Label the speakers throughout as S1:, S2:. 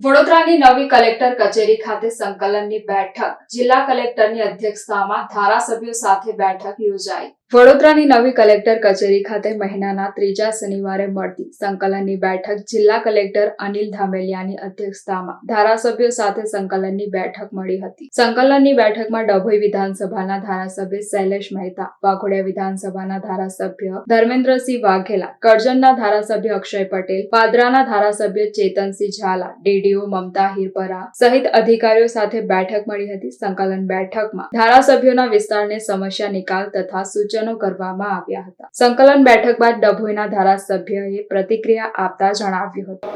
S1: વડોદરાની નવી કલેક્ટર કચેરી ખાતે સંકલનની બેઠક જિલ્લા કલેક્ટરની અધ્યક્ષતામાં ધારાસભ્યો સાથે બેઠક યોજાઈ। વડોદરાની નવી કલેક્ટર કચેરી ખાતે મહિનાના ત્રીજા શનિવારે મળતી સંકલનની બેઠક જિલ્લા કલેક્ટર અનિલ ધામેલિયાની અધ્યક્ષતામાં ધારાસભ્યો સાથે સંકલનની બેઠક મળી હતી। સંકલનની બેઠકમાં ડભોઈ વિધાનસભાના ધારાસભ્ય શૈલેષ મહેતા, વાઘોડિયા વિધાનસભાના ધારાસભ્ય ધર્મેન્દ્રસિંહ વાઘેલા, કરજણના ધારાસભ્ય અક્ષય પટેલ, પાદરાના ધારાસભ્ય ચેતનસિંહ ઝાલા, ડીડીઓ મમતા હિરપરા સહિત અધિકારીઓ સાથે બેઠક મળી હતી। સંકલન બેઠકમાં ધારાસભ્યોના વિસ્તારને સમસ્યા નિકાલ તથા સૂચનો કરવામાં આવ્યા હતા। સંકલન બેઠક બાદ ડભોઈના ધારાસભ્યએ પ્રતિક્રિયા આપતા જણાવ્યું હતું,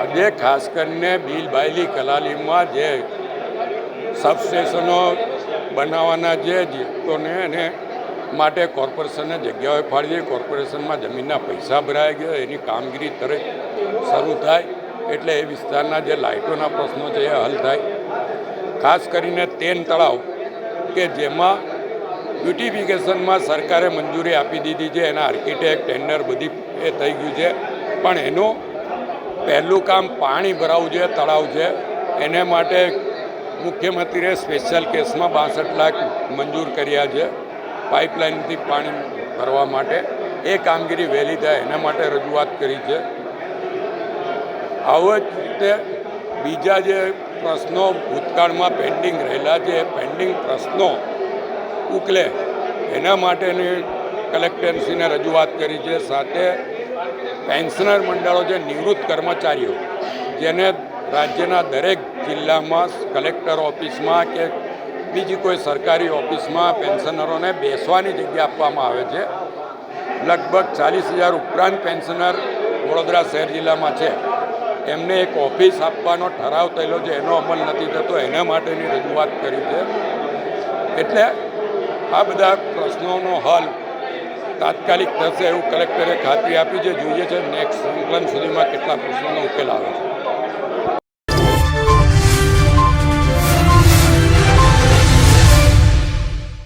S2: આજે ખાસ કરીને બિલ બાયલી કલાલીમાં જે સબસ્ટેશનો બનાવવાના જે જીતોને એને માટે કોર્પોરેશને જગ્યાઓ ફાળવી, કોર્પોરેશનમાં જમીનના પૈસા ભરાઈ ગયા, એની કામગીરી તરત શરૂ થાય એટલે એ વિસ્તારના જે લાઇટોના પ્રશ્નો છે એ હલ થાય। ખાસ કરીને તેન તળાવ કે જેમાં બ્યુટિફિકેશનમાં સરકારે મંજૂરી આપી દીધી છે, એના આર્કિટેક્ટ ટેન્ડર બધી એ થઈ ગયું છે, પણ એનું પહેલું કામ પાણી ભરાવું છે, તળાવ છે, એને માટે મુખ્યમંત્રીએ સ્પેશિયલ કેસમાં 62 લાખ મંજૂર કર્યા છે પાઇપલાઇનથી પાણી ભરવા માટે। એ કામગીરી વહેલી થાય એના માટે રજૂઆત કરી છે। આવો જ રીતે બીજા જે પ્રશ્નો ભૂતકાળમાં પેન્ડિંગ રહેલા છે એ પેન્ડિંગ પ્રશ્નો ઉકલે એના માટેની કલેક્ટરશ્રીને રજૂઆત કરી છે। સાથે પેન્શનર મંડળો જે નિવૃત્ત કર્મચારીઓ જેને રાજ્યના દરેક જિલ્લામાં કલેક્ટર ઓફિસમાં કે બીજી કોઈ સરકારી ઓફિસમાં પેન્શનરોને બેસવાની જગ્યા આપવામાં આવે છે। લગભગ 40,000 ઉપરાંત પેન્શનર વડોદરા શહેર જિલ્લામાં છે, એમને એક ઓફિસ આપવાનો ઠરાવ થયેલો છે, એનો અમલ નથી થતો, એના માટેની રજૂઆત કરી છે। એટલે આ બધા પ્રશ્નોનો હલ તાત્કાલિક થશે એવું કલેક્ટરે ખાતરી આપી છે। જોઈએ છે નેક્સ્ટ સંકલન સુધીમાં કેટલા પ્રશ્નોનો ઉકેલ આવે છે।